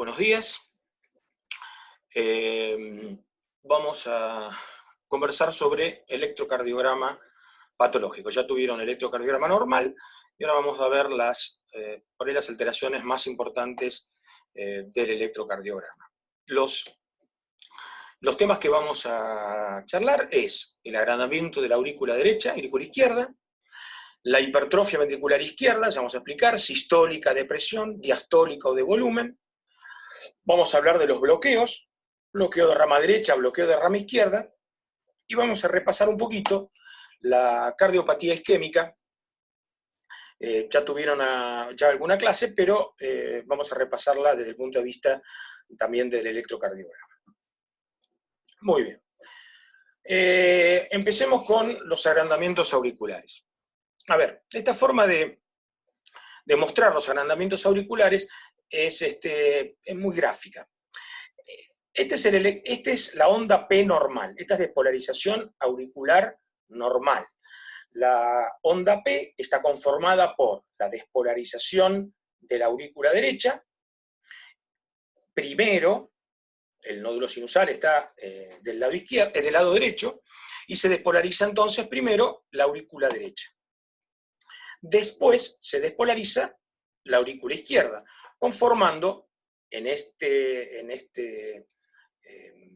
Buenos días. Vamos a conversar sobre electrocardiograma patológico. Ya tuvieron electrocardiograma normal y ahora vamos a ver por ahí las alteraciones más importantes del electrocardiograma. Los temas que vamos a charlar es el agrandamiento de la aurícula derecha y aurícula izquierda, la hipertrofia ventricular izquierda, ya vamos a explicar, sistólica de presión, diastólica o de volumen. Vamos a hablar de los bloqueos, bloqueo de rama derecha, bloqueo de rama izquierda, y vamos a repasar un poquito la cardiopatía isquémica. Ya tuvieron ya alguna clase, pero vamos a repasarla desde el punto de vista también del electrocardiograma. Muy bien. Empecemos con los agrandamientos auriculares. A ver, esta forma de mostrar los agrandamientos auriculares es muy gráfica. Esta es la onda P normal, esta es despolarización auricular normal. La onda P está conformada por la despolarización de la aurícula derecha. Primero, el nódulo sinusal está del lado izquierdo, del lado derecho, y se despolariza entonces primero la aurícula derecha. Después se despolariza la aurícula izquierda, conformando en este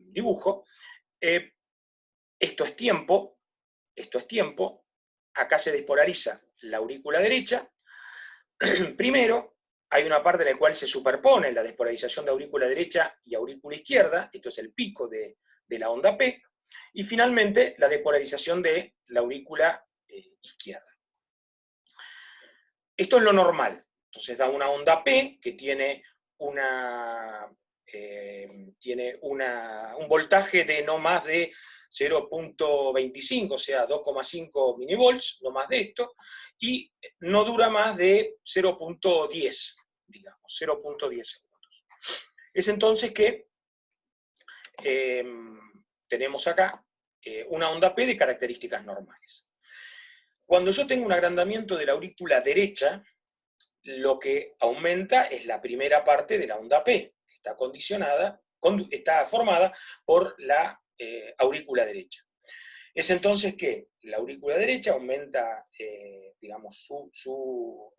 dibujo, esto es tiempo, acá se despolariza la aurícula derecha. Primero, hay una parte en la cual se superpone la despolarización de aurícula derecha y aurícula izquierda, esto es el pico de la onda P, y finalmente la despolarización de la aurícula izquierda. Esto es lo normal, entonces da una onda P que tiene un voltaje de no más de 0.25, o sea, 2,5 milivolts, no más de esto, y no dura más de 0.10, digamos, 0.10 segundos. Es entonces que tenemos acá una onda P de características normales. Cuando yo tengo un agrandamiento de la aurícula derecha, lo que aumenta es la primera parte de la onda P, que está formada por la aurícula derecha. Es entonces que la aurícula derecha aumenta, digamos, su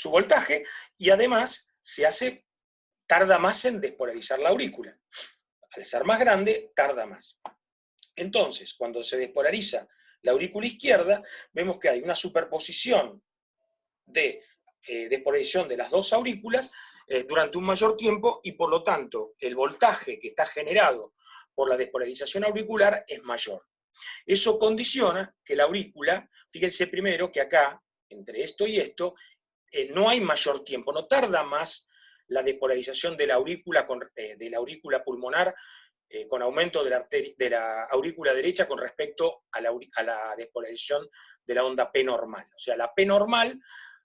voltaje, y además tarda más en despolarizar la aurícula. Al ser más grande, tarda más. Entonces, cuando se despolariza la aurícula izquierda, vemos que hay una superposición de despolarización de las dos aurículas durante un mayor tiempo, y por lo tanto el voltaje que está generado por la despolarización auricular es mayor. Eso condiciona que la aurícula, fíjense primero que acá, entre esto y esto, no hay mayor tiempo, no tarda más la despolarización de la aurícula pulmonar con aumento de la aurícula derecha con respecto a la despolarización de la onda P normal. O sea, la P normal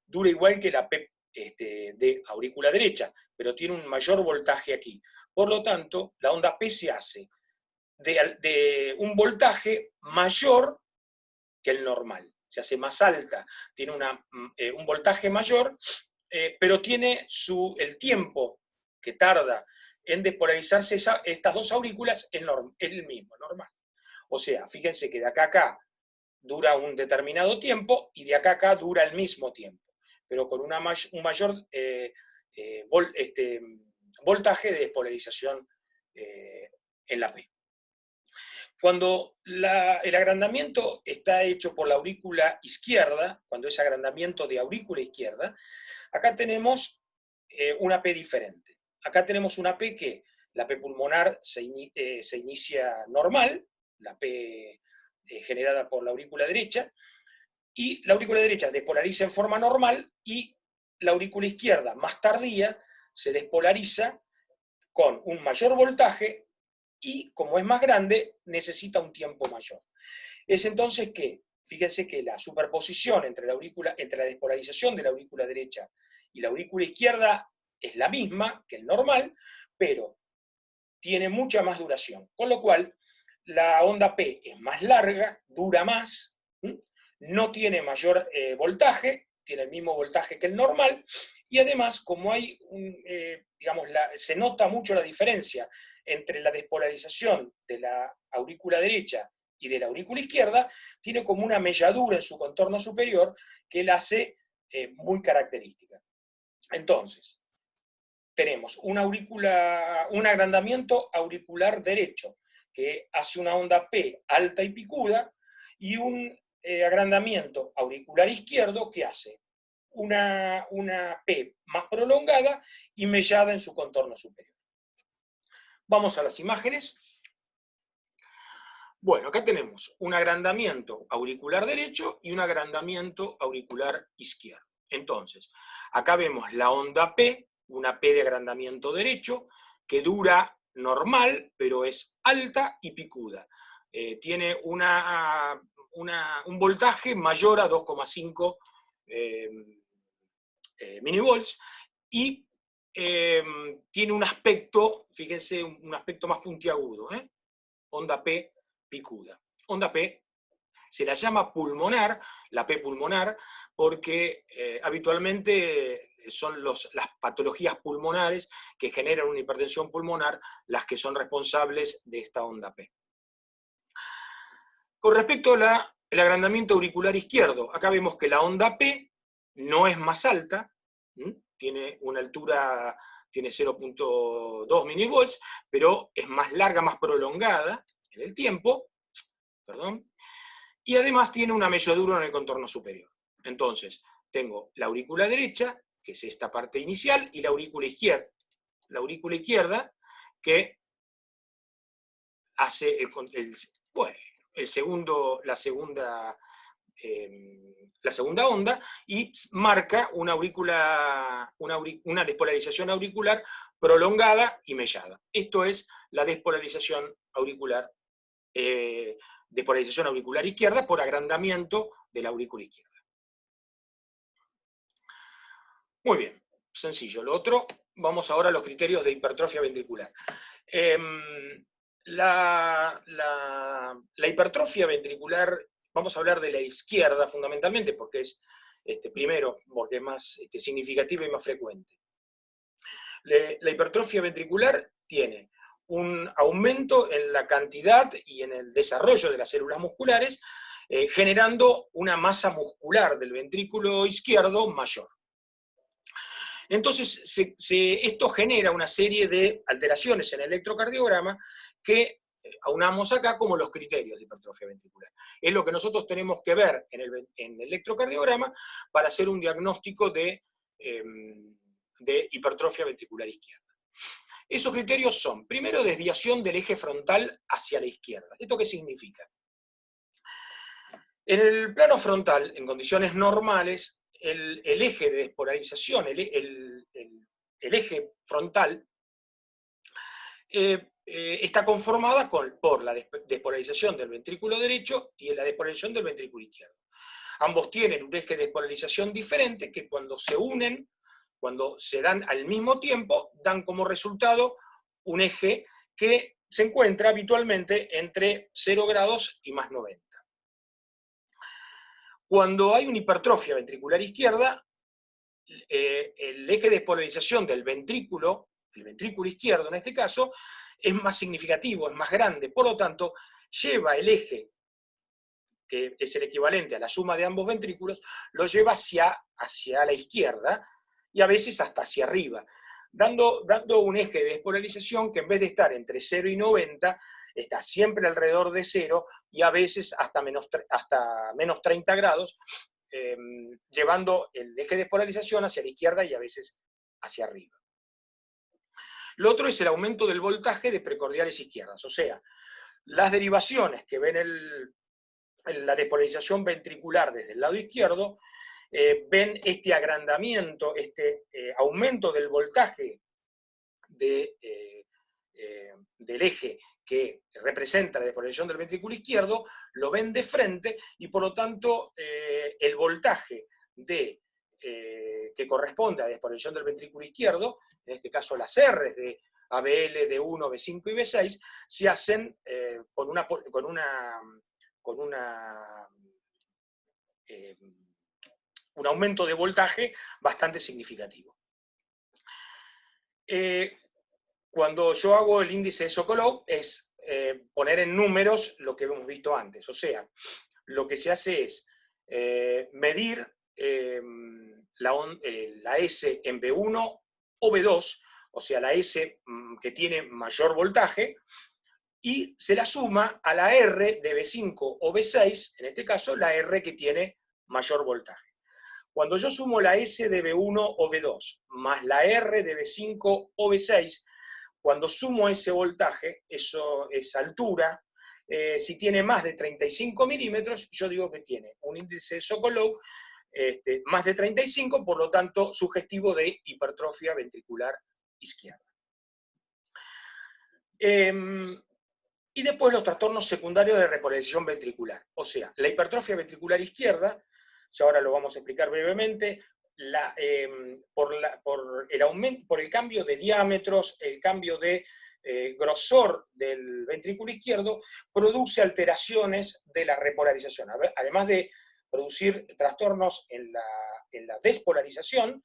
dura igual que la P de aurícula derecha, pero tiene un mayor voltaje aquí. Por lo tanto, la onda P se hace de un voltaje mayor que el normal. Se hace más alta, tiene un voltaje mayor, pero tiene el tiempo que tarda en despolarizarse estas dos aurículas es el mismo, normal. O sea, fíjense que de acá a acá dura un determinado tiempo y de acá a acá dura el mismo tiempo, pero con un mayor voltaje de despolarización en la P. Cuando el agrandamiento está hecho por la aurícula izquierda, cuando es agrandamiento de aurícula izquierda, acá tenemos una P diferente. Acá tenemos una P que la P pulmonar se inicia normal, la P generada por la aurícula derecha, y la aurícula derecha despolariza en forma normal, y la aurícula izquierda, más tardía, se despolariza con un mayor voltaje, y como es más grande, necesita un tiempo mayor. Es entonces que, fíjense que la superposición entre la despolarización de la aurícula derecha y la aurícula izquierda es la misma que el normal, pero tiene mucha más duración, con lo cual la onda P es más larga, dura más, no tiene mayor voltaje, tiene el mismo voltaje que el normal, Y además, como hay, digamos, se nota mucho la diferencia entre la despolarización de la aurícula derecha y de la aurícula izquierda, tiene como una melladura en su contorno superior que la hace muy característica. Entonces, tenemos un agrandamiento auricular derecho, que hace una onda P alta y picuda, y un agrandamiento auricular izquierdo que hace una P más prolongada y mellada en su contorno superior. Vamos a las imágenes. Bueno, acá tenemos un agrandamiento auricular derecho y un agrandamiento auricular izquierdo. Entonces, acá vemos la onda P, una P de agrandamiento derecho, que dura normal, pero es alta y picuda. Tiene un voltaje mayor a 2,5 milivolts y tiene un aspecto, fíjense, un aspecto más puntiagudo, onda P picuda. Onda P se la llama pulmonar, la P pulmonar, porque habitualmente son las patologías pulmonares que generan una hipertensión pulmonar las que son responsables de esta onda P. Con respecto al agrandamiento auricular izquierdo, acá vemos que la onda P no es más alta, tiene una altura, tiene 0,2 milivolts, pero es más larga, más prolongada en el tiempo, perdón, y además tiene una melladura en el contorno superior. Entonces, tengo la aurícula derecha, que es esta parte inicial, y la aurícula izquierda. La aurícula izquierda, que hace la segunda onda, y marca una despolarización auricular prolongada y mellada. Esto es la despolarización auricular izquierda por agrandamiento de la aurícula izquierda. Muy bien, sencillo. Lo otro, vamos ahora a los criterios de hipertrofia ventricular. La hipertrofia ventricular, vamos a hablar de la izquierda fundamentalmente, porque es primero, porque es más significativa y más frecuente. La hipertrofia ventricular tiene un aumento en la cantidad y en el desarrollo de las células musculares, generando una masa muscular del ventrículo izquierdo mayor. Entonces, esto genera una serie de alteraciones en el electrocardiograma que aunamos acá como los criterios de hipertrofia ventricular. Es lo que nosotros tenemos que ver en el electrocardiograma para hacer un diagnóstico de hipertrofia ventricular izquierda. Esos criterios son, primero, desviación del eje frontal hacia la izquierda. ¿Esto qué significa? En el plano frontal, en condiciones normales, el eje de despolarización, el eje frontal, está conformada por la despolarización del ventrículo derecho y la despolarización del ventrículo izquierdo. Ambos tienen un eje de despolarización diferente que cuando se unen, cuando se dan al mismo tiempo, dan como resultado un eje que se encuentra habitualmente entre 0 grados y más 90. Cuando hay una hipertrofia ventricular izquierda, el eje de despolarización del ventrículo, el ventrículo izquierdo en este caso, es más significativo, es más grande, por lo tanto, lleva el eje, que es el equivalente a la suma de ambos ventrículos, lo lleva hacia la izquierda, y a veces hasta hacia arriba, dando un eje de despolarización que en vez de estar entre 0 y 90, está siempre alrededor de 0, y a veces hasta menos 30 grados, llevando el eje de despolarización hacia la izquierda y a veces hacia arriba. Lo otro es el aumento del voltaje de precordiales izquierdas, o sea, las derivaciones que ven la despolarización ventricular desde el lado izquierdo, ven este agrandamiento, aumento del voltaje del eje que representa la despolarización del ventrículo izquierdo, lo ven de frente y por lo tanto el voltaje que corresponde a la despolarización del ventrículo izquierdo, en este caso las R's de ABL, D1, B5 y B6, se hacen con un aumento de voltaje bastante significativo. Cuando yo hago el índice de Sokolov es poner en números lo que hemos visto antes, o sea, lo que se hace es medir la S en B1 o B2, o sea, la S que tiene mayor voltaje, y se la suma a la R de B5 o B6, en este caso la R que tiene mayor voltaje. Cuando yo sumo la S de B1 o B2 más la R de B5 o B6, cuando sumo ese voltaje, esa altura, si tiene más de 35 milímetros, yo digo que tiene un índice de Sokolov más de 35, por lo tanto, sugestivo de hipertrofia ventricular izquierda. Y después los trastornos secundarios de repolarización ventricular. O sea, la hipertrofia ventricular izquierda, ya ahora lo vamos a explicar brevemente, por el cambio de diámetros, el cambio de grosor del ventrículo izquierdo, produce alteraciones de la repolarización. Además de producir trastornos en la despolarización,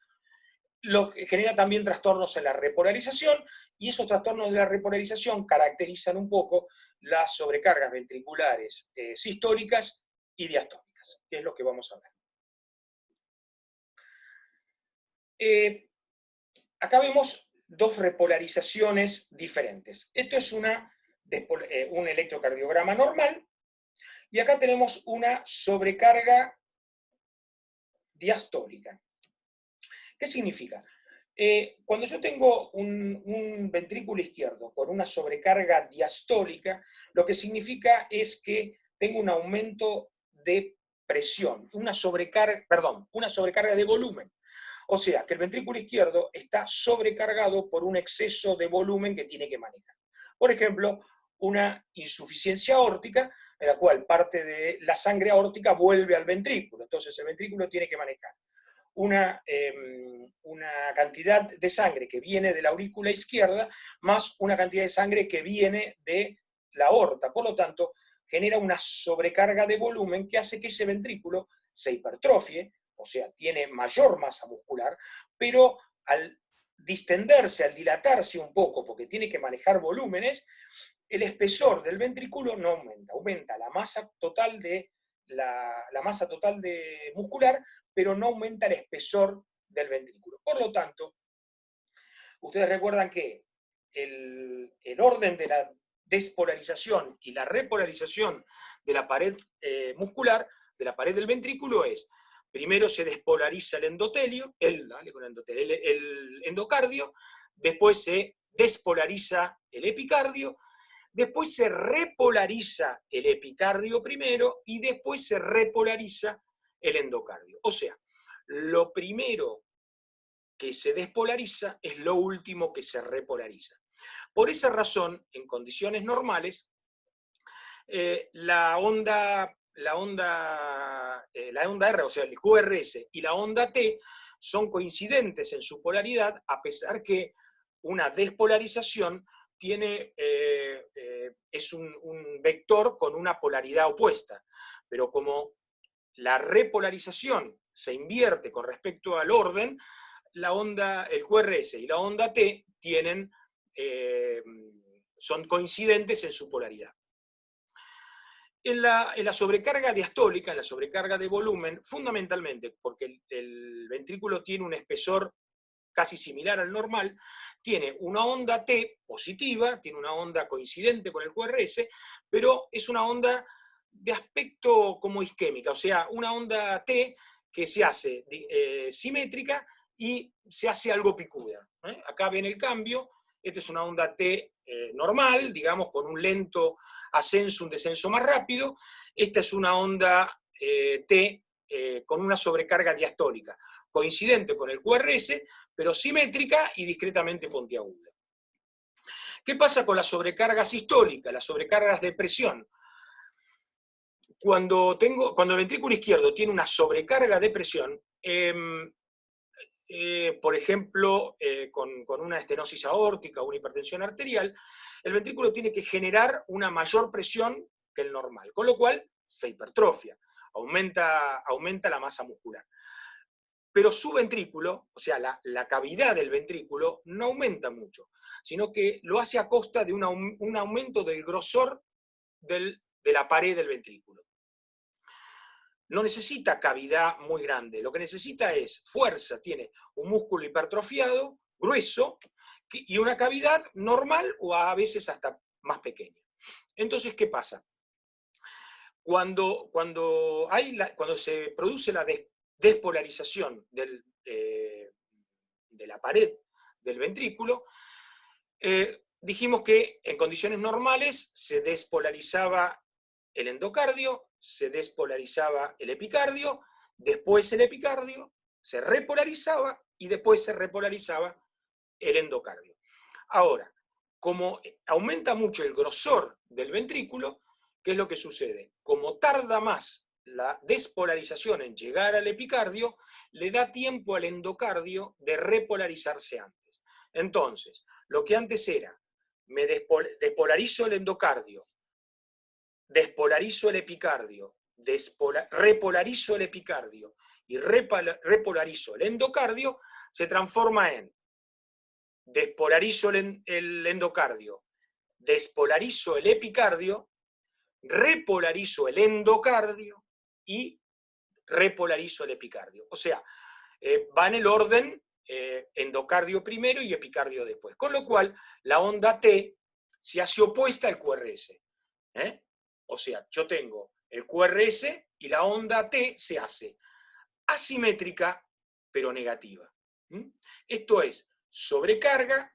genera también trastornos en la repolarización, y esos trastornos de la repolarización caracterizan un poco las sobrecargas ventriculares sistólicas y diastólicas, que es lo que vamos a ver. Acá vemos dos repolarizaciones diferentes. Esto es un electrocardiograma normal, y acá tenemos una sobrecarga diastólica. ¿Qué significa? Cuando yo tengo un ventrículo izquierdo con una sobrecarga diastólica, lo que significa es que tengo un aumento de presión, una sobrecarga de volumen. O sea, que el ventrículo izquierdo está sobrecargado por un exceso de volumen que tiene que manejar. Por ejemplo, una insuficiencia aórtica, en la cual parte de la sangre aórtica vuelve al ventrículo. Entonces el ventrículo tiene que manejar una cantidad de sangre que viene de la aurícula izquierda más una cantidad de sangre que viene de la aorta. Por lo tanto, genera una sobrecarga de volumen que hace que ese ventrículo se hipertrofie, o sea, tiene mayor masa muscular, pero al distenderse, al dilatarse un poco, porque tiene que manejar volúmenes, el espesor del ventrículo no aumenta, aumenta la masa total muscular, pero no aumenta el espesor del ventrículo. Por lo tanto, ustedes recuerdan que el orden de la despolarización y la repolarización de la pared muscular, de la pared del ventrículo, es: primero se despolariza el endocardio, después se despolariza el epicardio, después se repolariza el epicardio primero y después se repolariza el endocardio. O sea, lo primero que se despolariza es lo último que se repolariza. Por esa razón, en condiciones normales, la onda R, o sea, el QRS, y la onda T son coincidentes en su polaridad, a pesar que una despolarización es un vector con una polaridad opuesta. Pero como la repolarización se invierte con respecto al orden, el QRS y la onda T son coincidentes en su polaridad. En la sobrecarga diastólica, en la sobrecarga de volumen, fundamentalmente porque el ventrículo tiene un espesor casi similar al normal, tiene una onda T positiva, tiene una onda coincidente con el QRS, pero es una onda de aspecto como isquémica, o sea, una onda T que se hace simétrica y se hace algo picuda. Acá ven el cambio. Esta es una onda T normal, digamos, con un lento ascenso, un descenso más rápido. Esta es una onda T con una sobrecarga diastólica, coincidente con el QRS, pero simétrica y discretamente puntiaguda. ¿Qué pasa con la sobrecarga sistólica, las sobrecargas de presión? Cuando el ventrículo izquierdo tiene una sobrecarga de presión, por ejemplo, con una estenosis aórtica o una hipertensión arterial, el ventrículo tiene que generar una mayor presión que el normal, con lo cual se hipertrofia, aumenta la masa muscular. pero su ventrículo, o sea, la cavidad del ventrículo, no aumenta mucho, sino que lo hace a costa de un aumento del grosor de la pared del ventrículo. No necesita cavidad muy grande, lo que necesita es fuerza, tiene un músculo hipertrofiado, grueso, y una cavidad normal o a veces hasta más pequeña. Entonces, ¿qué pasa? Cuando se produce la despolarización de la pared del ventrículo, dijimos que en condiciones normales se despolarizaba el endocardio, se despolarizaba el epicardio, después el epicardio se repolarizaba y después se repolarizaba el endocardio. Ahora, como aumenta mucho el grosor del ventrículo, ¿qué es lo que sucede? Como tarda más la despolarización en llegar al epicardio, le da tiempo al endocardio de repolarizarse antes. Entonces, lo que antes era, me despolarizo el endocardio, despolarizo el epicardio, repolarizo el epicardio y repolarizo el endocardio, se transforma en despolarizo el endocardio, despolarizo el epicardio, repolarizo el endocardio y repolarizo el epicardio. O sea, va en el orden endocardio primero y epicardio después. Con lo cual, la onda T se hace opuesta al QRS. O sea, yo tengo el QRS y la onda T se hace asimétrica, pero negativa. Esto es sobrecarga,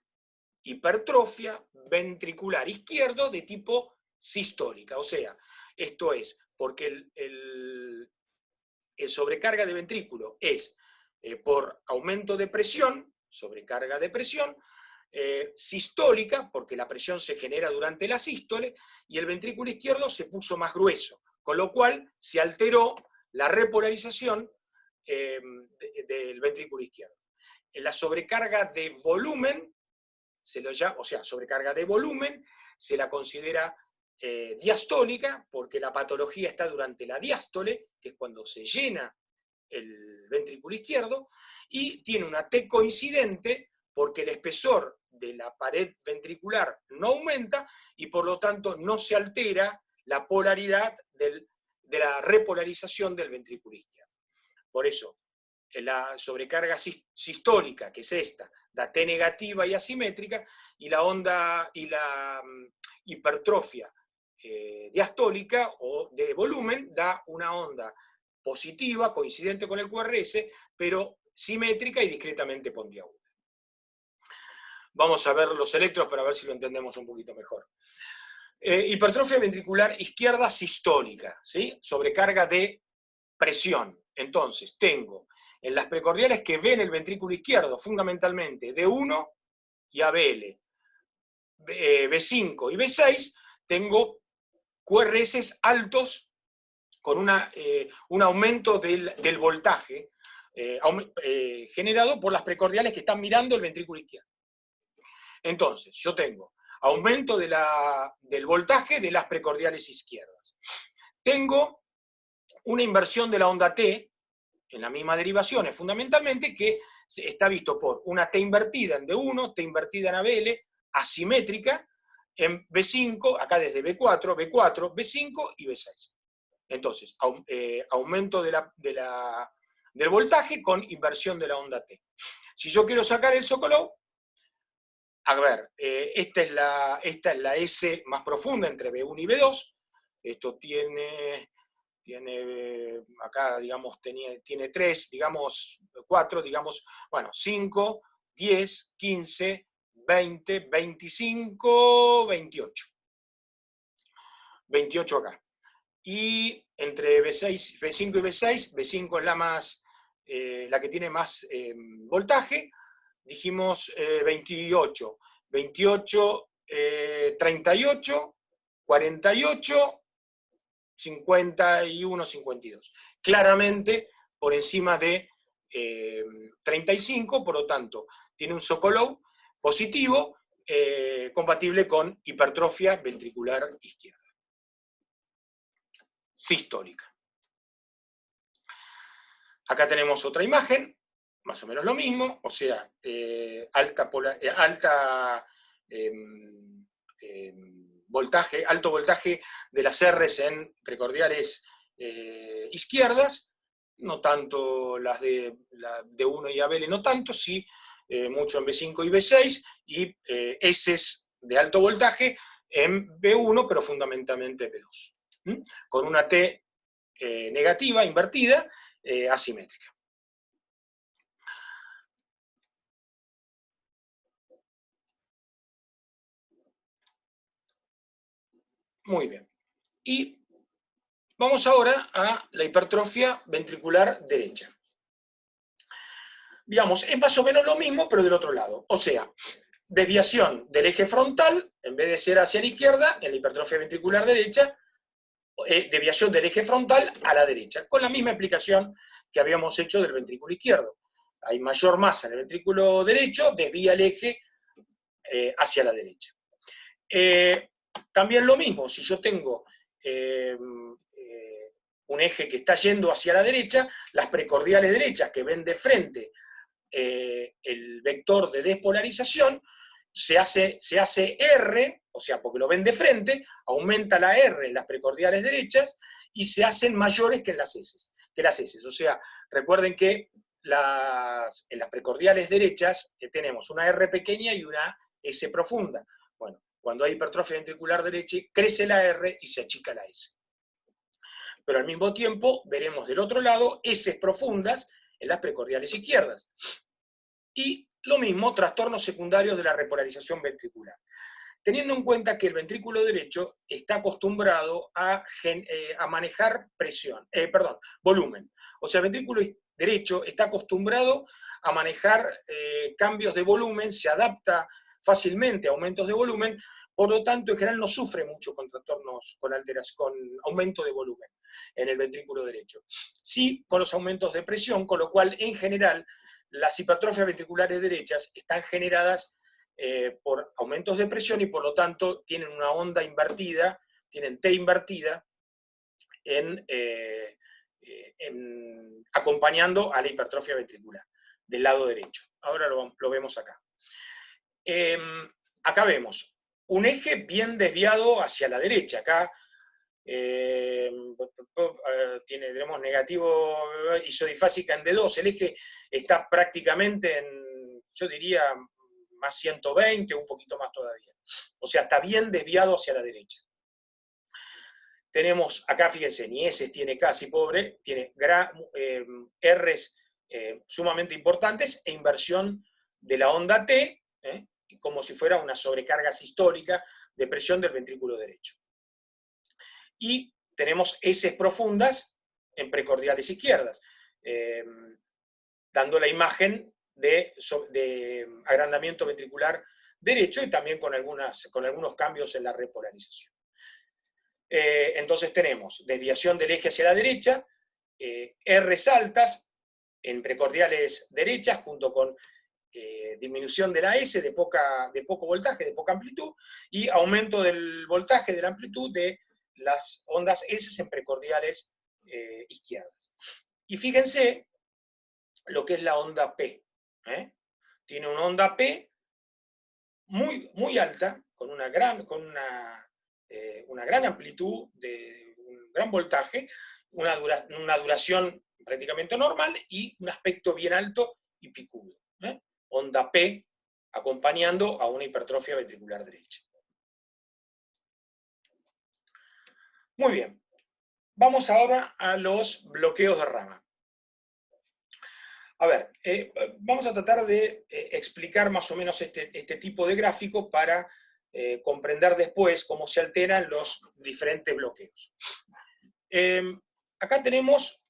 hipertrofia ventricular izquierdo de tipo sistólica. O sea, esto es porque el sobrecarga de ventrículo es por aumento de presión, sobrecarga de presión, sistólica, porque la presión se genera durante la sístole, y el ventrículo izquierdo se puso más grueso, con lo cual se alteró la repolarización del ventrículo izquierdo. En la sobrecarga de volumen, sobrecarga de volumen, se la considera diastólica, porque la patología está durante la diástole, que es cuando se llena el ventrículo izquierdo, y tiene una T coincidente, porque el espesor de la pared ventricular no aumenta, y por lo tanto no se altera la polaridad de la repolarización del ventrículo izquierdo. Por eso, la sobrecarga sistólica, que es esta, da T negativa y asimétrica, y la onda y la hipertrofia diastólica o de volumen da una onda positiva, coincidente con el QRS, pero simétrica y discretamente puntiaguda. Vamos a ver los electros para ver si lo entendemos un poquito mejor. Hipertrofia ventricular izquierda sistólica, ¿sí? Sobrecarga de presión. Entonces, tengo en las precordiales que ven el ventrículo izquierdo, fundamentalmente D1 y ABL, B5 y B6, tengo QRS altos con un aumento del voltaje generado por las precordiales que están mirando el ventrículo izquierdo. Entonces, yo tengo aumento del voltaje de las precordiales izquierdas. Tengo una inversión de la onda T, en la misma derivación, fundamentalmente, que está visto por una T invertida en D1, T invertida en ABL, asimétrica, en B5, acá desde B4, B4, B5 y B6. Entonces, aumento del voltaje con inversión de la onda T. Si yo quiero sacar el Sokolov, a ver, esta es la S más profunda entre B1 y B2. Esto tiene acá, digamos, tiene 3, digamos, 4, digamos, bueno, 5, 10, 15, 20, 25, 28. 28 acá. Y entre B6, B5 y B6, B5 es la que tiene más voltaje, dijimos 28. 28, 38, 48, 51, 52. Claramente por encima de 35, por lo tanto, tiene un Sokolov positivo compatible con hipertrofia ventricular izquierda. Sistólica. Acá tenemos otra imagen. más o menos lo mismo, o sea, alto voltaje de las R's en precordiales izquierdas, no tanto las de D1 y ABL, no tanto, sí mucho en B5 y B6, y S's de alto voltaje en B1, pero fundamentalmente B2, con una T negativa, invertida, asimétrica. Muy bien. Y vamos ahora a la hipertrofia ventricular derecha. Digamos, es más o menos lo mismo, pero del otro lado. O sea, desviación del eje frontal, en vez de ser hacia la izquierda, en la hipertrofia ventricular derecha, desviación del eje frontal a la derecha, con la misma explicación que habíamos hecho del ventrículo izquierdo. Hay mayor masa en el ventrículo derecho, desvía el eje hacia la derecha. También lo mismo, si yo tengo un eje que está yendo hacia la derecha, las precordiales derechas que ven de frente el vector de despolarización, se hace R, o sea, porque lo ven de frente, aumenta la R en las precordiales derechas y se hacen mayores que en las S. O sea, recuerden que en las precordiales derechas tenemos una R pequeña y una S profunda. Bueno, cuando hay hipertrofia ventricular derecha, crece la R y se achica la S. Pero al mismo tiempo veremos del otro lado S profundas en las precordiales izquierdas. Y lo mismo, trastornos secundarios de la repolarización ventricular. Teniendo en cuenta que el ventrículo derecho está acostumbrado a manejar volumen. O sea, el ventrículo derecho está acostumbrado a manejar cambios de volumen, se adapta fácilmente a aumentos de volumen, por lo tanto, en general no sufre mucho con trastornos, con aumento de volumen en el ventrículo derecho. Sí, con los aumentos de presión, con lo cual, en general, las hipertrofias ventriculares derechas están generadas por aumentos de presión y por lo tanto tienen una onda invertida, tienen T invertida, acompañando a la hipertrofia ventricular del lado derecho. Ahora lo vemos acá. Acá vemos un eje bien desviado hacia la derecha. Acá tenemos negativo isodifásica en D2. El eje está prácticamente en, yo diría, más 120, un poquito más todavía. O sea, está bien desviado hacia la derecha. Tenemos, acá fíjense, ni S tiene casi pobre, tiene R's sumamente importantes e inversión de la onda T, como si fuera una sobrecarga sistólica de presión del ventrículo derecho. Y tenemos S profundas en precordiales izquierdas, dando la imagen de agrandamiento ventricular derecho y también con algunos cambios en la repolarización. Entonces tenemos desviación del eje hacia la derecha, R's altas en precordiales derechas, junto con disminución de la S de poco voltaje, de poca amplitud, y aumento del voltaje, de la amplitud de las ondas S en precordiales izquierdas. Y fíjense lo que es la onda P. Tiene una onda P muy, muy alta, con una gran amplitud, un gran voltaje, una duración prácticamente normal y un aspecto bien alto y picudo. Onda P acompañando a una hipertrofia ventricular derecha. Muy bien. Vamos ahora a los bloqueos de rama. A ver, vamos a tratar de explicar más o menos este tipo de gráfico para comprender después cómo se alteran los diferentes bloqueos. Acá tenemos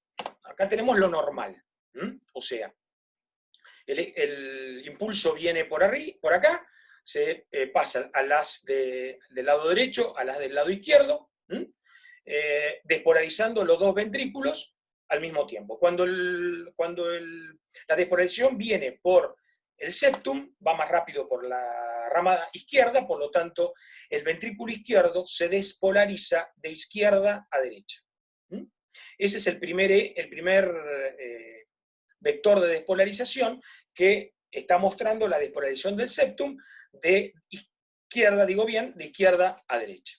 lo normal, o sea, el impulso viene por acá, se pasa a las del lado derecho, a las del lado izquierdo, despolarizando los dos ventrículos al mismo tiempo. Cuando la despolarización viene por el septum, va más rápido por la rama izquierda, por lo tanto, el ventrículo izquierdo se despolariza de izquierda a derecha. Ese es el primer vector de despolarización que está mostrando la despolarización del septum de izquierda, digo bien, de izquierda a derecha.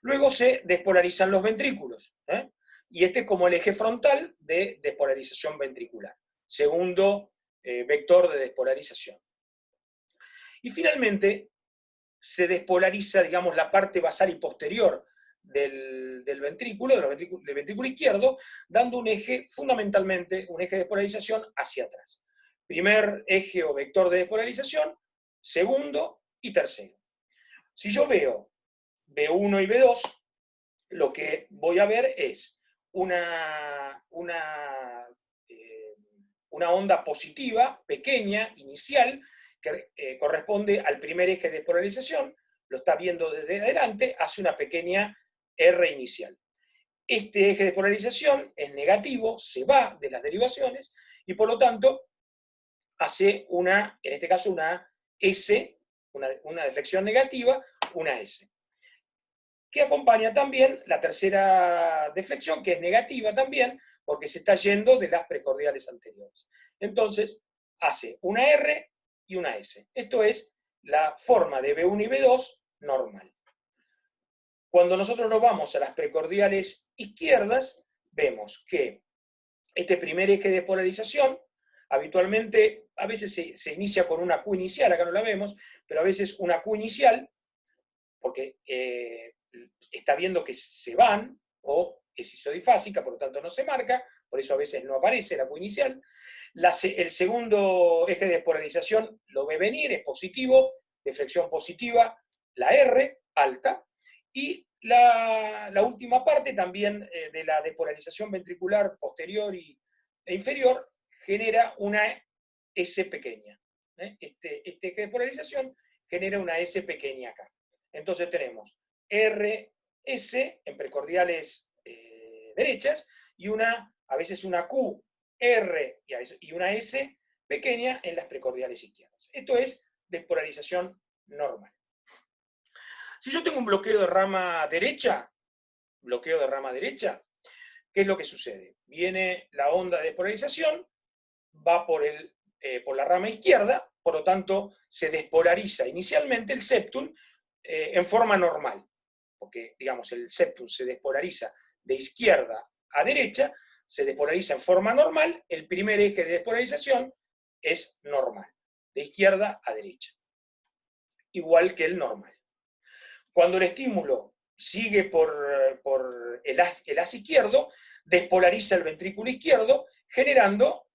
Luego se despolarizan los ventrículos, y este es como el eje frontal de despolarización ventricular. Segundo vector de despolarización. Y finalmente se despolariza, digamos, la parte basal y posterior del ventrículo, del ventrículo izquierdo, dando un eje, fundamentalmente, un eje de despolarización hacia atrás. Primer eje o vector de despolarización, segundo y tercero. Si yo veo B1 y B2, lo que voy a ver es una onda positiva, pequeña, inicial, que corresponde al primer eje de despolarización, lo está viendo desde adelante, hace una pequeña R inicial. Este eje de despolarización es negativo, se va de las derivaciones, y por lo tanto hace en este caso una S, una deflexión negativa, una S. Que acompaña también la tercera deflexión, que es negativa también, porque se está yendo de las precordiales anteriores. Entonces, hace una R y una S. Esto es la forma de B1 y B2 normal. Cuando nosotros nos vamos a las precordiales izquierdas, vemos que este primer eje de polarización, habitualmente, a veces se inicia con una Q inicial, acá no la vemos, pero a veces una Q inicial, porque está viendo que se van, o es isodifásica, por lo tanto no se marca, por eso a veces no aparece la Q inicial. El segundo eje de despolarización lo ve venir, es positivo, deflexión positiva, la R, alta, y la última parte también de la despolarización ventricular posterior e inferior genera una S pequeña. Este eje de despolarización genera una S pequeña acá. Entonces tenemos RS en precordiales derechas y a veces una Q, R y una S pequeña en las precordiales izquierdas. Esto es despolarización normal. Si yo tengo un bloqueo de rama derecha, ¿qué es lo que sucede? Viene la onda de despolarización, va por la rama izquierda, por lo tanto se despolariza inicialmente el septum en forma normal, porque digamos el septum se despolariza de izquierda a derecha, se despolariza en forma normal, el primer eje de despolarización es normal, de izquierda a derecha, igual que el normal. Cuando el estímulo sigue por el haz izquierdo, despolariza el ventrículo izquierdo, generando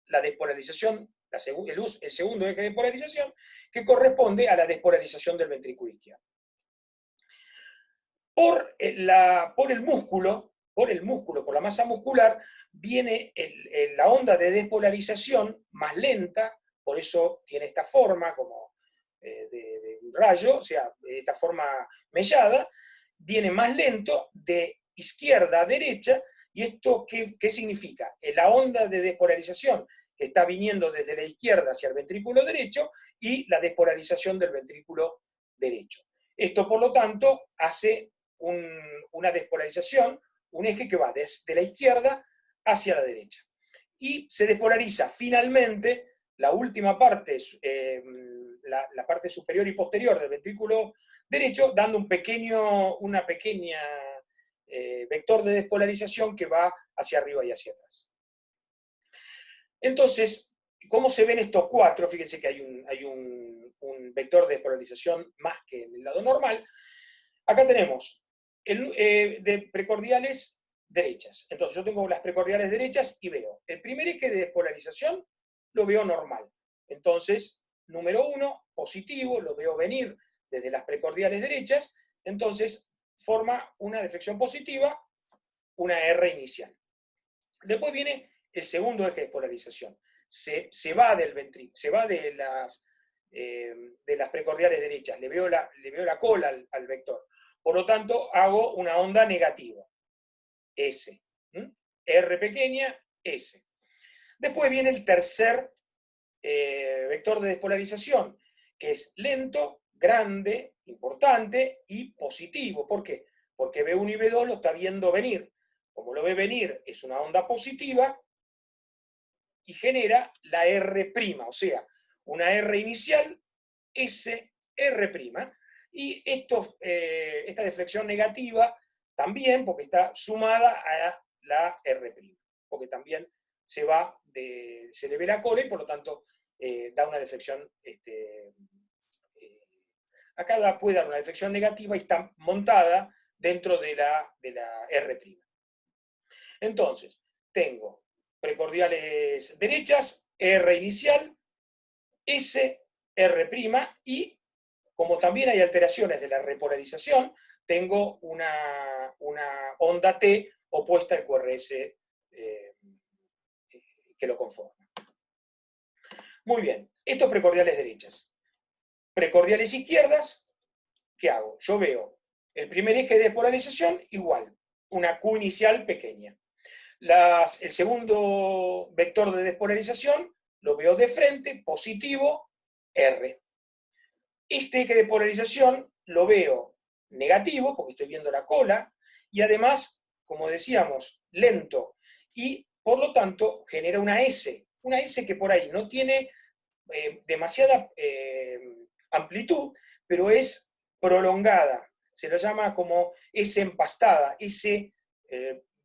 la despolarización, el segundo eje de despolarización, que corresponde a la despolarización del ventrículo izquierdo. Por el músculo, por la masa muscular, viene la onda de despolarización más lenta, por eso tiene esta forma como de un rayo, o sea, esta forma mellada, viene más lento de izquierda a derecha, y esto ¿qué significa? La onda de despolarización está viniendo desde la izquierda hacia el ventrículo derecho y la despolarización del ventrículo derecho. Esto, por lo tanto, hace una despolarización, un eje que va desde la izquierda hacia la derecha. Y se despolariza finalmente la última parte, la parte superior y posterior del ventrículo derecho, dando una pequeña vector de despolarización que va hacia arriba y hacia atrás. Entonces, ¿cómo se ven estos cuatro? Fíjense que hay un vector de despolarización más que en el lado normal. Acá tenemos de precordiales derechas. Entonces yo tengo las precordiales derechas y veo el primer eje de despolarización, lo veo normal. Entonces, número 1, positivo, lo veo venir desde las precordiales derechas, entonces forma una deflexión positiva, una R inicial. Después viene el segundo eje de despolarización. Se va del ventrículo, se va de las precordiales derechas, le veo la cola al vector. Por lo tanto, hago una onda negativa, S. R pequeña, S. Después viene el tercer vector de despolarización, que es lento, grande, importante y positivo. ¿Por qué? Porque B1 y B2 lo está viendo venir. Como lo ve venir, es una onda positiva, y genera la R', o sea, una R inicial, S, R', y esta deflexión negativa también, porque está sumada a la R', porque también se le ve la cola y por lo tanto da una deflexión, acá puede dar una deflexión negativa y está montada dentro de la R'. Entonces, tengo precordiales derechas, R inicial, S, R', y como también hay alteraciones de la repolarización, tengo una onda T opuesta al QRS que lo conforma. Muy bien, estos precordiales derechas. Precordiales izquierdas, ¿qué hago? Yo veo el primer eje de polarización igual, una Q inicial pequeña. El segundo vector de despolarización lo veo de frente, positivo, R. Este eje de polarización lo veo negativo, porque estoy viendo la cola, y además, como decíamos, lento, y por lo tanto genera una S que por ahí no tiene demasiada amplitud, pero es prolongada. Se lo llama como S empastada, S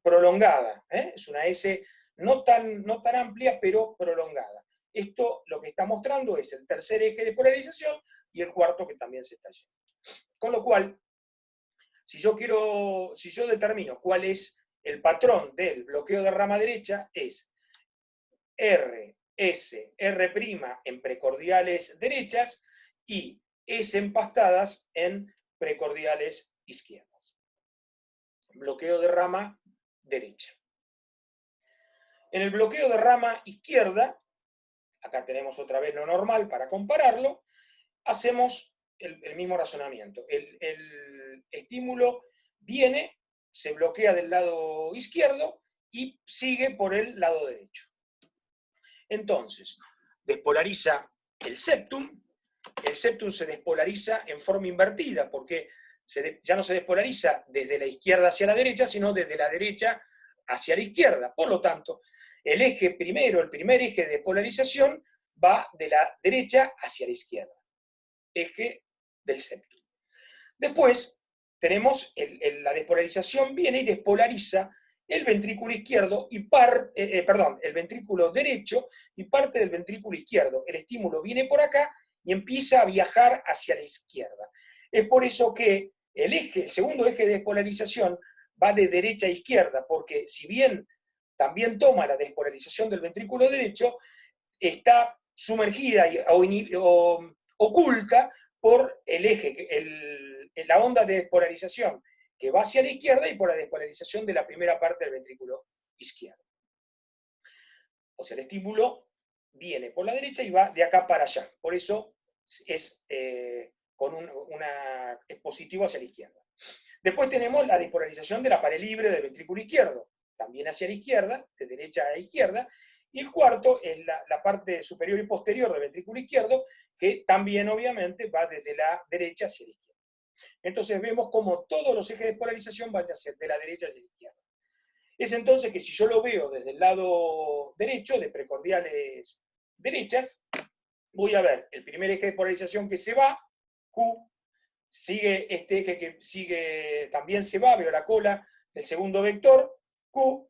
prolongada. Es una S no tan amplia, pero prolongada. Esto lo que está mostrando es el tercer eje de polarización y el cuarto que también se está yendo. Con lo cual, si yo determino cuál es el patrón del bloqueo de rama derecha, es R, S, R' en precordiales derechas y S empastadas en precordiales izquierdas. Bloqueo de rama derecha. En el bloqueo de rama izquierda, acá tenemos otra vez lo normal para compararlo, hacemos el mismo razonamiento. El estímulo viene, se bloquea del lado izquierdo y sigue por el lado derecho. Entonces, despolariza el septum se despolariza en forma invertida, porque ya no se despolariza desde la izquierda hacia la derecha, sino desde la derecha hacia la izquierda. Por lo tanto, el primer eje de polarización va de la derecha hacia la izquierda, eje del septum. Después tenemos la despolarización viene y despolariza el ventrículo izquierdo y el ventrículo derecho y parte del ventrículo izquierdo. El estímulo viene por acá y empieza a viajar hacia la izquierda. Es por eso que el segundo eje de despolarización va de derecha a izquierda, porque si bien también toma la despolarización del ventrículo derecho, está sumergida o oculta por el eje, la onda de despolarización que va hacia la izquierda y por la despolarización de la primera parte del ventrículo izquierdo. O sea, el estímulo viene por la derecha y va de acá para allá. Por eso es positivo hacia la izquierda. Después tenemos la despolarización de la pared libre del ventrículo izquierdo, también hacia la izquierda, de derecha a izquierda. Y el cuarto es la parte superior y posterior del ventrículo izquierdo, que también obviamente va desde la derecha hacia la izquierda. Entonces vemos como todos los ejes de polarización van de la derecha hacia la izquierda. Es entonces que si yo lo veo desde el lado derecho, de precordiales derechas, voy a ver el primer eje de polarización que se va, Q, sigue este eje que sigue, también se va, veo la cola del segundo vector, Q,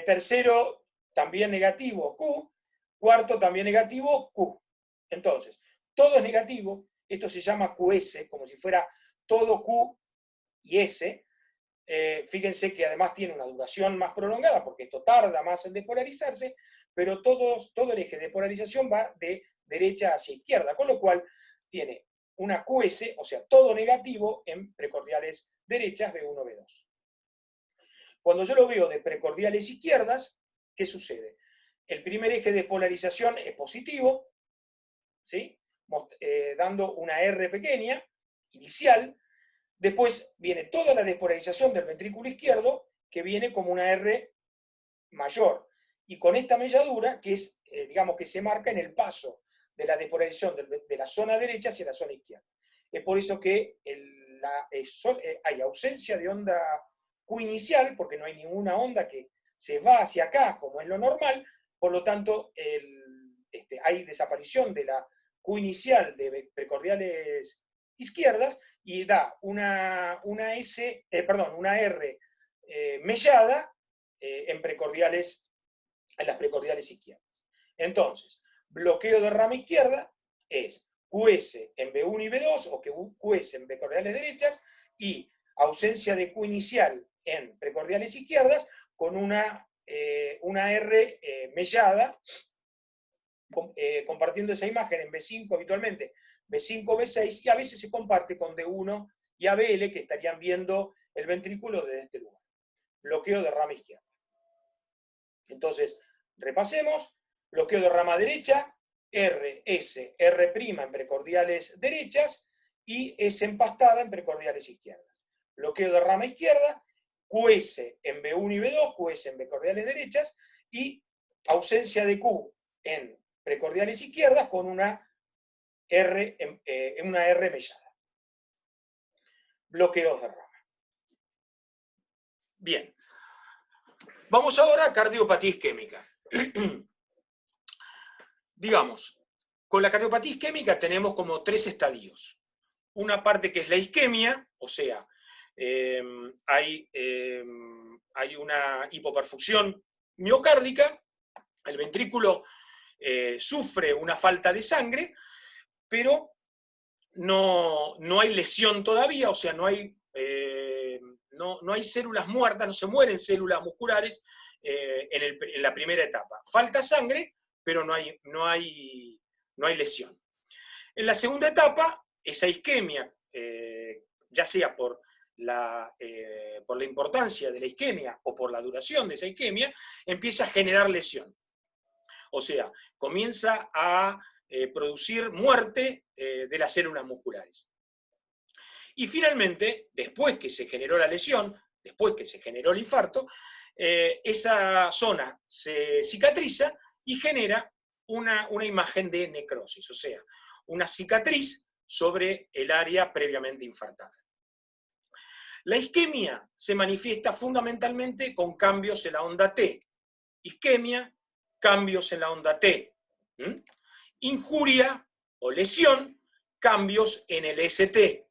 tercero también negativo, Q, cuarto también negativo, Q. Entonces, todo es negativo, esto se llama QS, como si fuera todo Q y S. Fíjense que además tiene una duración más prolongada, porque esto tarda más en despolarizarse, pero todo el eje de polarización va de derecha hacia izquierda, con lo cual tiene una QS, o sea, todo negativo en precordiales derechas, B1, B2. Cuando yo lo veo de precordiales izquierdas, ¿qué sucede? El primer eje de polarización es positivo, ¿sí? Dando una R pequeña, inicial. Después viene toda la despolarización del ventrículo izquierdo, que viene como una R mayor. Y con esta melladura, que es, digamos, que se marca en el paso de la despolarización de la zona derecha hacia la zona izquierda. Es por eso que hay ausencia de onda Q inicial, porque no hay ninguna onda que se va hacia acá, como es lo normal, por lo tanto hay desaparición de la Q inicial de precordiales izquierdas y da una R mellada en las precordiales izquierdas. Entonces, bloqueo de rama izquierda es QS en B1 y B2, o QS en precordiales derechas, y ausencia de Q inicial en precordiales izquierdas con una R mellada, compartiendo esa imagen en B5 habitualmente, B5, B6, y a veces se comparte con D1 y ABL, que estarían viendo el ventrículo desde este lugar. Bloqueo de rama izquierda. Entonces, repasemos. Bloqueo de rama derecha, R, S, R' en precordiales derechas y S empastada en precordiales izquierdas. Bloqueo de rama izquierda, QS en B1 y B2, QS en precordiales derechas, y ausencia de Q en precordiales izquierdas con una R mellada. Bloqueos de rama. Bien. Vamos ahora a cardiopatía isquémica. Digamos, con la cardiopatía isquémica tenemos como 3 estadios. Una parte que es la isquemia, o sea, hay una hipoperfusión miocárdica, el ventrículo sufre una falta de sangre, pero no hay lesión todavía, o sea, no hay células muertas, no se mueren células musculares en la primera etapa. Falta sangre, pero no hay lesión. En la segunda etapa, esa isquemia, ya sea por la importancia de la isquemia o por la duración de esa isquemia, empieza a generar lesión. O sea, comienza a producir muerte de las células musculares. Y finalmente, después que se generó la lesión, después que se generó el infarto, esa zona se cicatriza y genera una imagen de necrosis, o sea, una cicatriz sobre el área previamente infartada. La isquemia se manifiesta fundamentalmente con cambios en la onda T. Isquemia, cambios en la onda T. Injuria o lesión, cambios en el ST.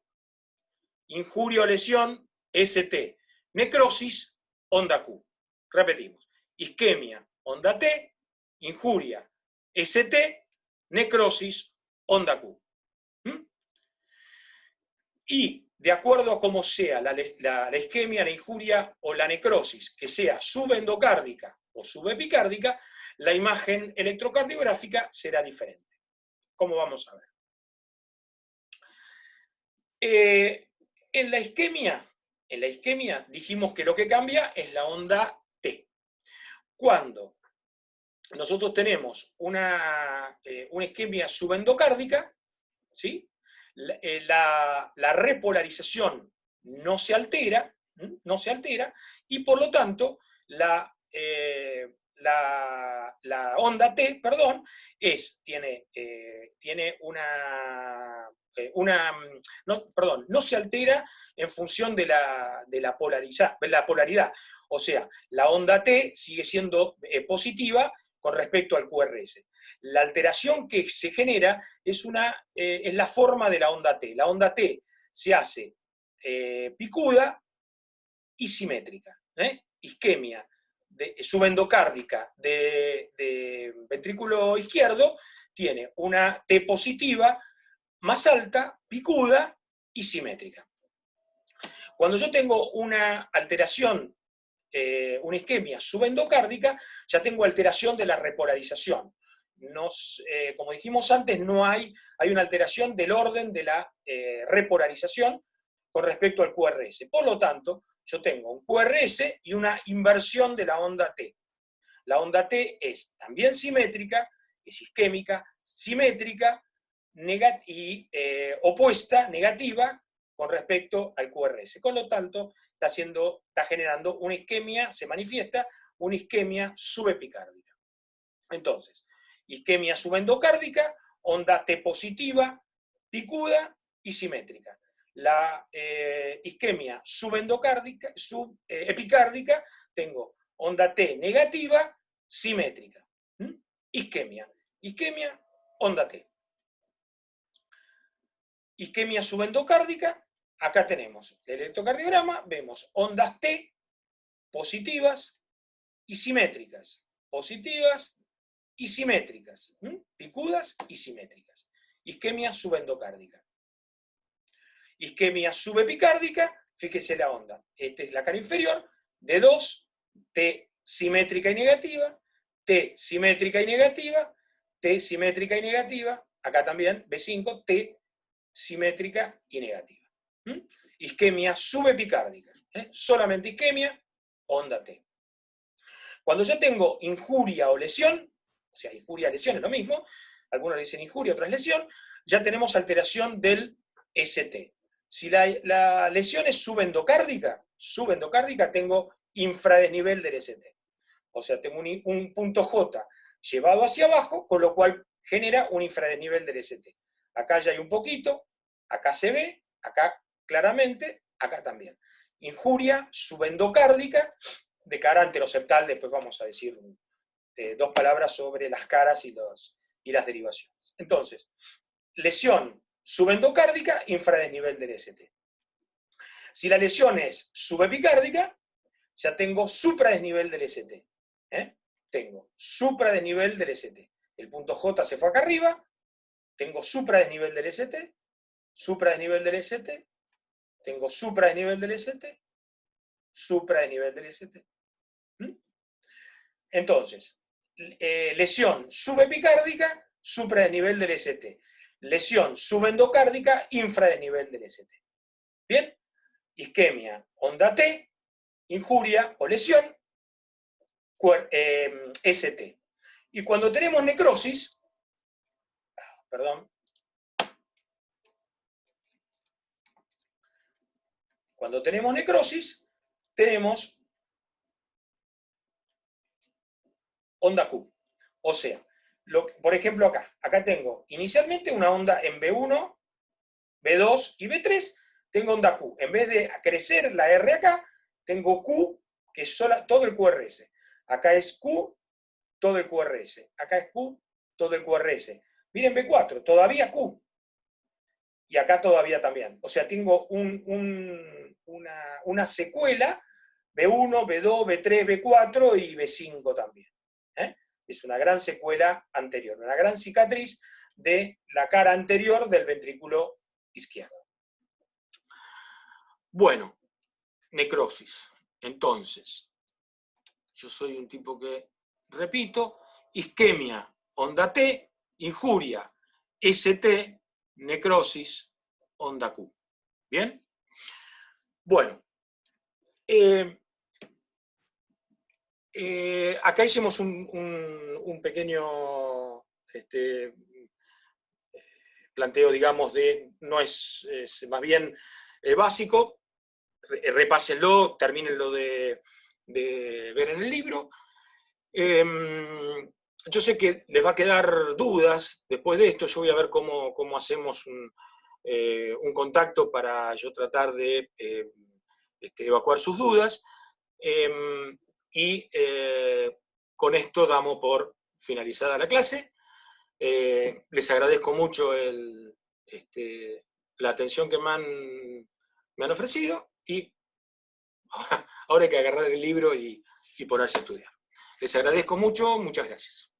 Injuria o lesión, ST. Necrosis, onda Q. Repetimos. Isquemia, onda T. Injuria, ST. Necrosis, onda Q. Y de acuerdo a cómo sea la isquemia, la injuria o la necrosis, que sea subendocárdica o subepicárdica, la imagen electrocardiográfica será diferente. ¿Cómo vamos a ver? En la isquemia dijimos que lo que cambia es la onda T. Cuando nosotros tenemos una isquemia subendocárdica, ¿sí? La repolarización no se altera, y por lo tanto la onda T, no se altera en función de la polaridad. O sea, la onda T sigue siendo positiva con respecto al QRS. La alteración que se genera es la forma de la onda T. La onda T se hace picuda y simétrica. Isquemia subendocárdica de ventrículo izquierdo tiene una T positiva más alta, picuda y simétrica. Cuando yo tengo una alteración, una isquemia subendocárdica, ya tengo alteración de la repolarización. Como dijimos antes, hay una alteración del orden de la repolarización con respecto al QRS. Por lo tanto, yo tengo un QRS y una inversión de la onda T. La onda T es también simétrica, es isquémica, simétrica y opuesta, negativa, con respecto al QRS. Con lo tanto, está generando una isquemia, se manifiesta una isquemia subepicárdica. Entonces, isquemia subendocárdica, onda T positiva, picuda y simétrica. La isquemia epicárdica, tengo onda T negativa, simétrica. isquemia. Isquemia, onda T. Isquemia subendocárdica, acá tenemos el electrocardiograma, vemos ondas T positivas y simétricas. Positivas y simétricas. Picudas y simétricas. Isquemia subendocárdica. Isquemia subepicárdica, fíjese la onda. Esta es la cara inferior, de 2, T simétrica y negativa, T simétrica y negativa, T simétrica y negativa, acá también, B5, T simétrica y negativa. Isquemia subepicárdica, solamente isquemia, onda T. Cuando yo tengo injuria o lesión, o sea, injuria, lesión es lo mismo, algunos le dicen injuria, otras lesión, ya tenemos alteración del ST. Si la lesión es subendocárdica, tengo infradesnivel del ST. O sea, tengo un punto J llevado hacia abajo, con lo cual genera un infradesnivel del ST. Acá ya hay un poquito, acá se ve, acá claramente, acá también. Injuria subendocárdica de cara anteroseptal, después vamos a decir dos palabras sobre las caras y las derivaciones. Entonces, lesión subendocárdica, infradesnivel del ST. Si la lesión es subepicárdica, ya tengo supradesnivel del ST. Tengo supradesnivel del ST. El punto J se fue acá arriba, tengo supradesnivel del ST, supradesnivel del ST, tengo supradesnivel del ST, supradesnivel del ST. Entonces, lesión subepicárdica, supradesnivel del ST. Lesión subendocárdica, infradesnivel del ST. ¿Bien? Isquemia, onda T, injuria o lesión, ST. Y cuando tenemos necrosis, cuando tenemos necrosis, tenemos onda Q. O sea, por ejemplo acá tengo inicialmente una onda en B1, B2 y B3, tengo onda Q. En vez de crecer la R acá, tengo Q, que es todo el QRS. Acá es Q, todo el QRS. Acá es Q, todo el QRS. Miren B4, todavía Q. Y acá todavía también. O sea, tengo una secuela, B1, B2, B3, B4 y B5 también. Es una gran secuela anterior, una gran cicatriz de la cara anterior del ventrículo izquierdo. Bueno, necrosis. Entonces, yo soy un tipo que, repito, isquemia, onda T, injuria, ST, necrosis, onda Q. ¿Bien? Bueno, acá hicimos un pequeño planteo, digamos, no es más bien básico. Repásenlo, termínenlo de ver en el libro. Yo sé que les va a quedar dudas después de esto. Yo voy a ver cómo hacemos un contacto para yo tratar de evacuar sus dudas. Con esto damos por finalizada la clase. Les agradezco mucho la atención que me han ofrecido y ahora hay que agarrar el libro y ponerse a estudiar. Les agradezco mucho, muchas gracias.